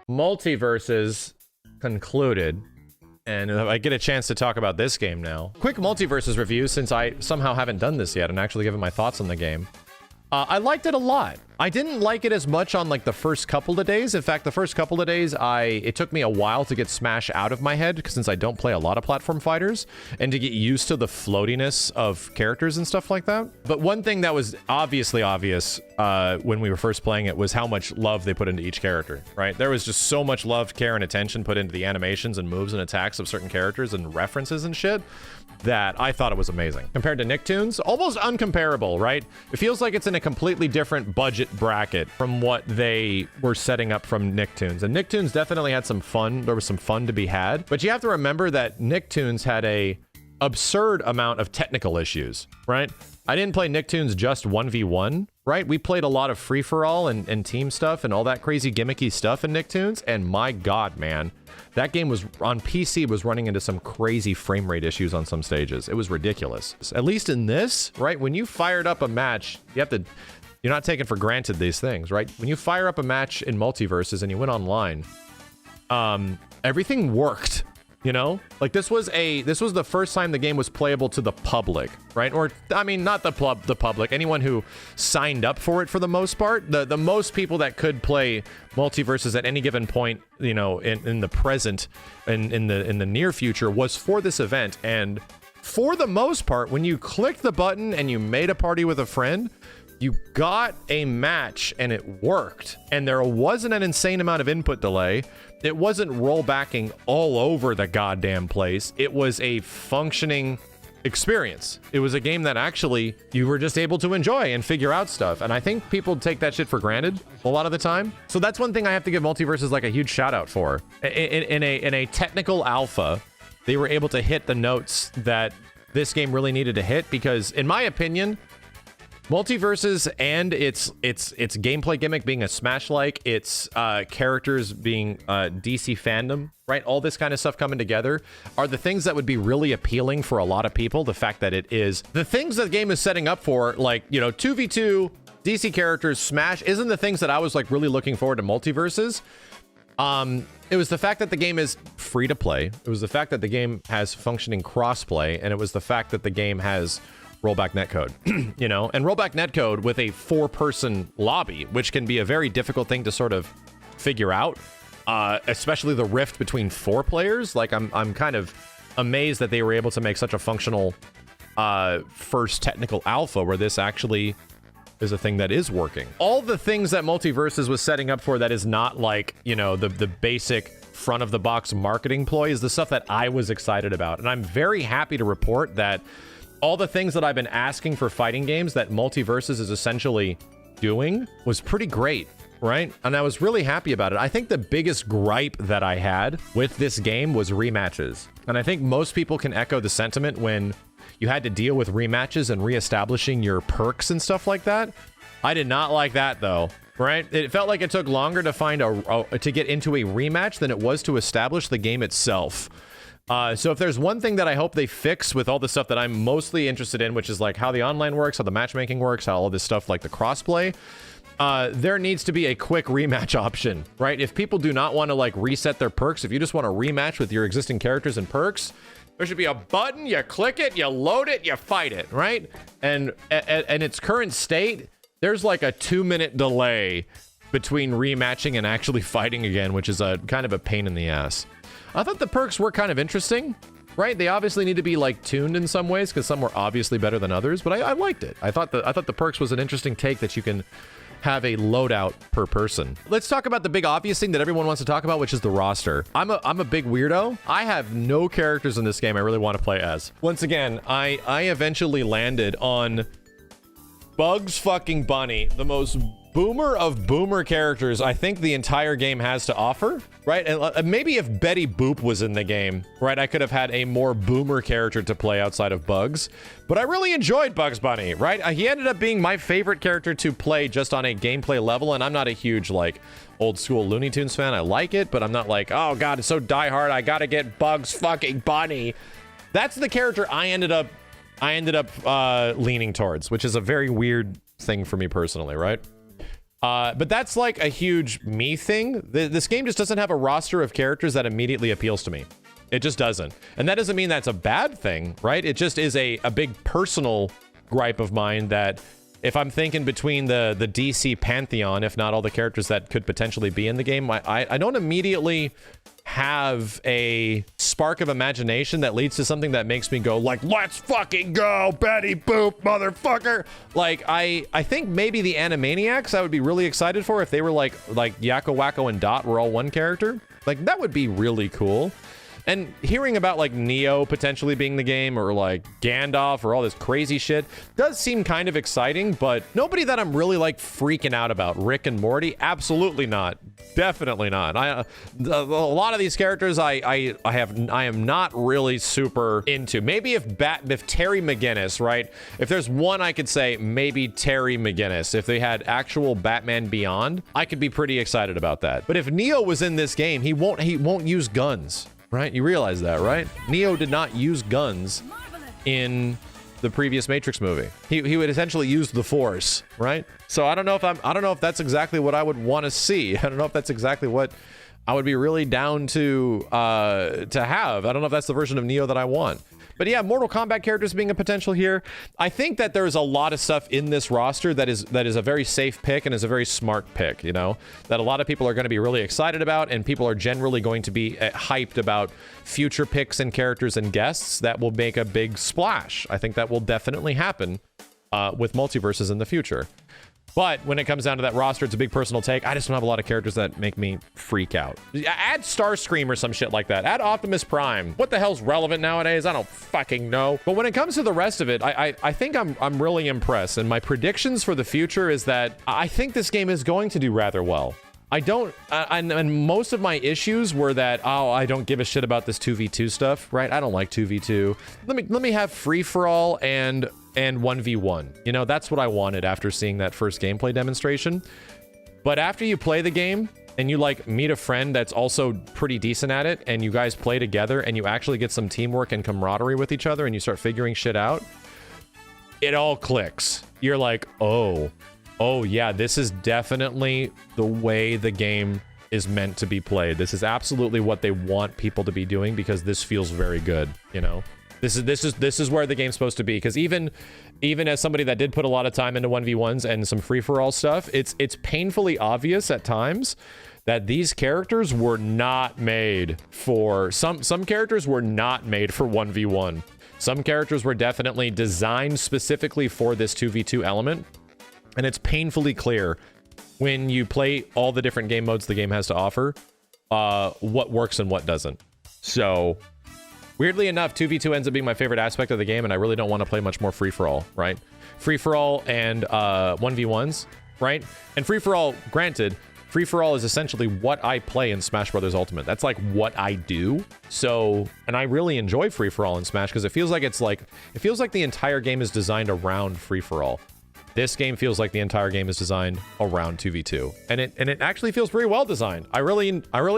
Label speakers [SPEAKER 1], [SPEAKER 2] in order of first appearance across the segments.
[SPEAKER 1] Multiversus concluded, and I get a chance to talk about this game now. Quick Multiversus review, since I somehow haven't done this yet and actually given my thoughts on the game. I liked it a lot. I didn't like it as much on like the first couple of days. In fact, the first couple of days, it took me a while to get Smash out of my head, since I don't play a lot of platform fighters, and to get used to the floatiness of characters and stuff like that. But one thing that was obviously obvious when we were first playing it was how much love they put into each character, right? There was just so much love, care, and attention put into the animations and moves and attacks of certain characters and references and shit, that I thought it was amazing. Compared to Nicktoons, almost uncomparable, right? It feels like it's in a completely different budget bracket from what they were setting up from Nicktoons. And Nicktoons definitely had some fun. There was some fun to be had. But you have to remember that Nicktoons had a absurd amount of technical issues, right? I didn't play Nicktoons just 1v1, right? We played a lot of free-for-all and team stuff and all that crazy gimmicky stuff in Nicktoons. And my God, man, that game was on PC was running into some crazy frame rate issues on some stages. It was ridiculous. At least in this, right? When you fired up a match, you're not taking for granted these things, right? When you fire up a match in Multiversus and you went online, everything worked. You know, like this was the first time the game was playable to the public, right? Or I mean, not the public, anyone who signed up for it for the most part. The most people that could play Multiversus at any given point, you know, in the present and in the near future was for this event. And for the most part, when you clicked the button and you made a party with a friend, you got a match and it worked. And there wasn't an insane amount of input delay. It wasn't rollbacking all over the goddamn place. It was a functioning experience. It was a game that actually you were just able to enjoy and figure out stuff. And I think people take that shit for granted a lot of the time. So that's one thing I have to give Multiversus like a huge shout out for. In a technical alpha, they were able to hit the notes that this game really needed to hit, because in my opinion, Multiversus and its gameplay gimmick being a Smash-like, its characters being DC fandom, right? All this kind of stuff coming together are the things that would be really appealing for a lot of people. The fact that it is the things that the game is setting up for, like, you know, 2v2, DC characters, Smash, isn't the things that I was like really looking forward to Multiversus. It was the fact that the game is free to play. It was the fact that the game has functioning crossplay, and it was the fact that the game has rollback netcode, you know, and rollback netcode with a 4-person lobby, which can be a very difficult thing to sort of figure out, especially the rift between 4 players. Like, I'm kind of amazed that they were able to make such a functional first technical alpha where this actually is a thing that is working. All the things that Multiversus was setting up for that is not like, you know, the basic front of the box marketing ploy is the stuff that I was excited about. And I'm very happy to report that all the things that I've been asking for fighting games that Multiversus is essentially doing was pretty great, right? And I was really happy about it. I think the biggest gripe that I had with this game was rematches. And I think most people can echo the sentiment when you had to deal with rematches and reestablishing your perks and stuff like that. I did not like that though, right? It felt like it took longer to find to get into a rematch than it was to establish the game itself. So if there's one thing that I hope they fix with all the stuff that I'm mostly interested in, which is like how the online works, how the matchmaking works, how all this stuff like the crossplay, there needs to be a quick rematch option, right? If people do not want to like reset their perks, if you just want to rematch with your existing characters and perks, there should be a button, you click it, you load it, you fight it, right? And in its current state, there's like a 2-minute delay between rematching and actually fighting again, which is a kind of a pain in the ass. I thought the perks were kind of interesting, right? They obviously need to be like tuned in some ways because some were obviously better than others, but I liked it. I thought the perks was an interesting take that you can have a loadout per person. Let's talk about the big obvious thing that everyone wants to talk about, which is the roster. I'm a big weirdo. I have no characters in this game I really want to play as. Once again, I eventually landed on Bugs fucking Bunny, the most boomer of boomer characters I think the entire game has to offer, right? And maybe if Betty Boop was in the game, right, I could have had a more boomer character to play outside of Bugs. But I really enjoyed Bugs Bunny, right? He ended up being my favorite character to play just on a gameplay level, and I'm not a huge, like, old school Looney Tunes fan. I like it, but I'm not like, oh god, it's so diehard, I gotta get Bugs fucking Bunny. That's the character I ended up leaning towards, which is a very weird thing for me personally, right? But that's like a huge me thing. This game just doesn't have a roster of characters that immediately appeals to me. It just doesn't. And that doesn't mean that's a bad thing, right? It just is a big personal gripe of mine that if I'm thinking between the DC pantheon, if not all the characters that could potentially be in the game, I don't immediately have a spark of imagination that leads to something that makes me go like, let's fucking go, Betty Boop, motherfucker. Like, I think maybe the Animaniacs I would be really excited for if they were like Yakko, Wacko, and Dot were all one character. Like, that would be really cool. And hearing about like Neo potentially being the game or like Gandalf or all this crazy shit does seem kind of exciting, but nobody that I'm really like freaking out about. Rick and Morty? Absolutely not. Definitely not. A lot of these characters I am not really super into. Maybe if Terry McGinnis, right? If there's one I could say, maybe Terry McGinnis. If they had actual Batman Beyond, I could be pretty excited about that. But if Neo was in this game, he won't use guns. Right? You realize that, right? Neo did not use guns in the previous Matrix movie. He would essentially use the Force, right? So I don't know if that's exactly what I would want to see. I don't know if that's exactly what I would be really down to have. I don't know if that's the version of Neo that I want. But yeah, Mortal Kombat characters being a potential here. I think that there's a lot of stuff in this roster that is a very safe pick and is a very smart pick, you know, that a lot of people are going to be really excited about, and people are generally going to be hyped about future picks and characters and guests that will make a big splash. I think that will definitely happen with Multiversus in the future. But when it comes down to that roster, it's a big personal take. I just don't have a lot of characters that make me freak out. Add Starscream or some shit like that. Add Optimus Prime. What the hell's relevant nowadays? I don't fucking know. But when it comes to the rest of it, I think I'm really impressed. And my predictions for the future is that I think this game is going to do rather well. I don't, and most of my issues were that, oh, I don't give a shit about this 2v2 stuff, right? I don't like 2v2. Let me have free-for-all and 1v1. You know, that's what I wanted after seeing that first gameplay demonstration. But after you play the game and you like meet a friend that's also pretty decent at it, and you guys play together and you actually get some teamwork and camaraderie with each other and you start figuring shit out, it all clicks. You're like, oh yeah, this is definitely the way the game is meant to be played. This is absolutely what they want people to be doing, because this feels very good, you know? This is where the game's supposed to be, because even as somebody that did put a lot of time into 1v1s and some free-for-all stuff, it's painfully obvious at times that these characters were not made for... Some characters were not made for 1v1. Some characters were definitely designed specifically for this 2v2 element. And it's painfully clear when you play all the different game modes the game has to offer, what works and what doesn't. So, weirdly enough, 2v2 ends up being my favorite aspect of the game, and I really don't want to play much more free-for-all, right? Free-for-all and 1v1s, right? And free-for-all, granted, free-for-all is essentially what I play in Smash Bros. Ultimate. That's like what I do. So, and I really enjoy free-for-all in Smash, because it feels like the entire game is designed around free-for-all. This game feels like the entire game is designed around 2v2, and it actually feels pretty well designed. I really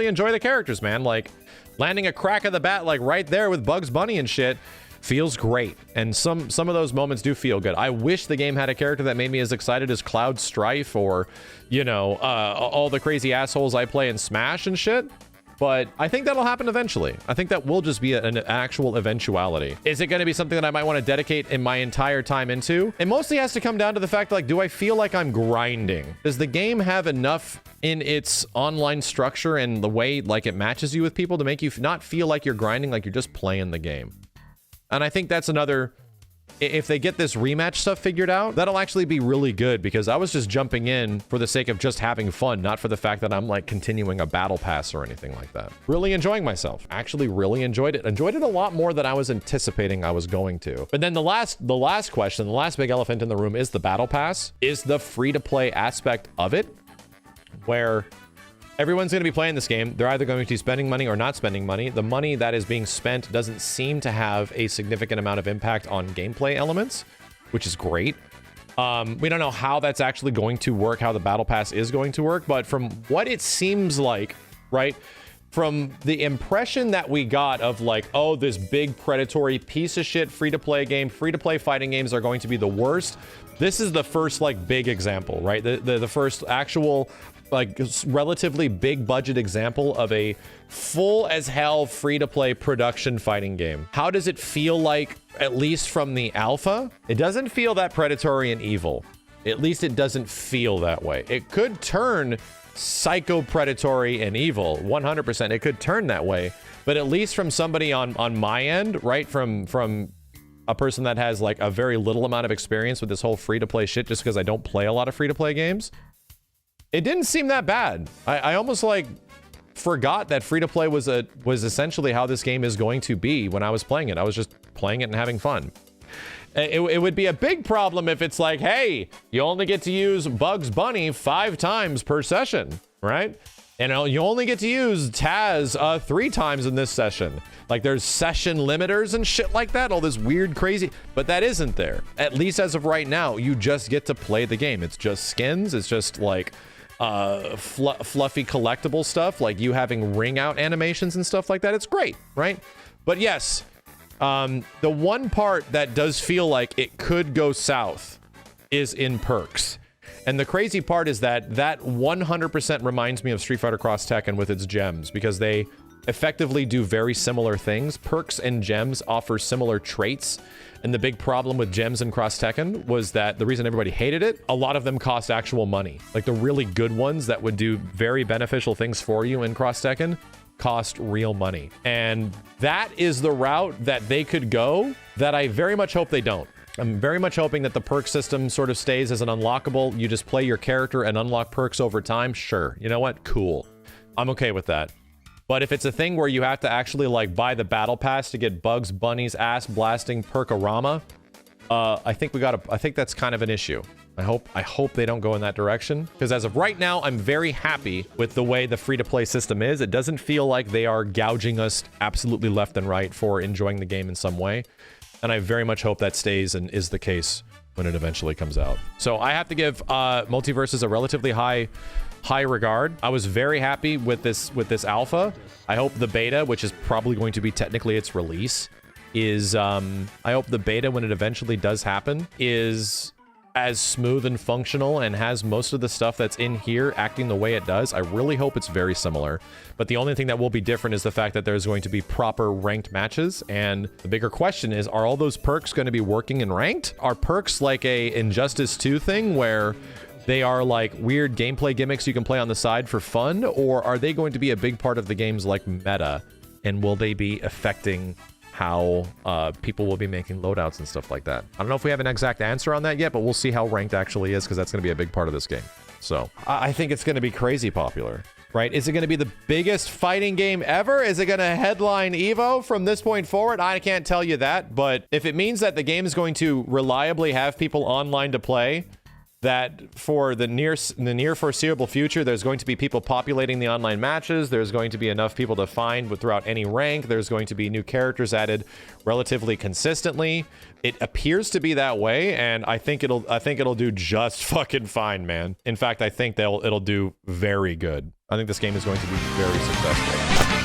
[SPEAKER 1] enjoy the characters, man. Like, landing a crack of the bat like right there with Bugs Bunny and shit feels great, and some of those moments do feel good. I wish the game had a character that made me as excited as Cloud Strife, or, you know, all the crazy assholes I play in Smash and shit. But I think that'll happen eventually. I think that will just be an actual eventuality. Is it going to be something that I might want to dedicate in my entire time into? It mostly has to come down to the fact, like, do I feel like I'm grinding? Does the game have enough in its online structure and the way, like, it matches you with people to make you not feel like you're grinding, like you're just playing the game? And I think that's another if they get this rematch stuff figured out, that'll actually be really good, because I was just jumping in for the sake of just having fun, not for the fact that I'm like continuing a battle pass or anything like that. Really enjoying myself. Actually really enjoyed it. Enjoyed it a lot more than I was anticipating I was going to. But then the last question, the last big elephant in the room is the battle pass, is the free-to-play aspect of it, where everyone's going to be playing this game. They're either going to be spending money or not spending money. The money that is being spent doesn't seem to have a significant amount of impact on gameplay elements, which is great. We don't know how that's actually going to work, how the battle pass is going to work, but from what it seems like, right, from the impression that we got of like, oh, this big predatory piece of shit free-to-play game, free-to-play fighting games are going to be the worst. This is the first like big example, right? The first actual like relatively big budget example of a full as hell free-to-play production fighting game. How does it feel like, at least from the alpha? It doesn't feel that predatory and evil. At least it doesn't feel that way. It could turn psycho predatory and evil 100%. It could turn that way, but at least from somebody on my end, right, from a person that has like a very little amount of experience with this whole free-to-play shit, just because I don't play a lot of free-to-play games, it didn't seem that bad. I almost like forgot that free-to-play was essentially how this game is going to be when I was playing it. I was just playing it and having fun. It would be a big problem if it's like, hey, you only get to use Bugs Bunny 5 times per session, right? And you only get to use Taz 3 times in this session. Like there's session limiters and shit like that, all this weird, crazy, but that isn't there. At least as of right now, you just get to play the game. It's just skins. It's just like fluffy collectible stuff, like you having ring out animations and stuff like that. It's great, right? But yes, the one part that does feel like it could go south is in perks. And the crazy part is that 100% reminds me of Street Fighter Cross Tekken with its gems, because they effectively do very similar things. Perks and gems offer similar traits. And the big problem with gems in Cross Tekken was that the reason everybody hated it, a lot of them cost actual money. Like the really good ones that would do very beneficial things for you in Cross Tekken cost real money. And that is the route that they could go that I very much hope they don't. I'm very much hoping that the perk system sort of stays as an unlockable. You just play your character and unlock perks over time. Sure. You know what? Cool. I'm okay with that. But if it's a thing where you have to actually like buy the battle pass to get Bugs Bunny's ass blasting perkorama, I think that's kind of an issue. I hope they don't go in that direction, because as of right now, I'm very happy with the way the free-to-play system is. It doesn't feel like they are gouging us absolutely left and right for enjoying the game in some way. And I very much hope that stays and is the case when it eventually comes out. So I have to give Multiversus a relatively high regard. I was very happy with this alpha. I hope the beta, which is probably going to be technically its release, is I hope the beta, when it eventually does happen, is as smooth and functional and has most of the stuff that's in here acting the way it does. I really hope it's very similar. But the only thing that will be different is the fact that there's going to be proper ranked matches. And the bigger question is, are all those perks going to be working in ranked? Are perks like a Injustice 2 thing where they are like weird gameplay gimmicks you can play on the side for fun? Or are they going to be a big part of the game's like meta? And will they be affecting how people will be making loadouts and stuff like that? I don't know if we have an exact answer on that yet, but we'll see how ranked actually is, because that's going to be a big part of this game. So I think it's going to be crazy popular, right? Is it going to be the biggest fighting game ever? Is it going to headline EVO from this point forward? I can't tell you that, but if it means that the game is going to reliably have people online to play, that for the near foreseeable future, there's going to be people populating the online matches. There's going to be enough people to find throughout any rank. There's going to be new characters added relatively consistently. It appears to be that way, and I think it'll do just fucking fine, man. In fact, I think it'll do very good. I think this game is going to be very successful.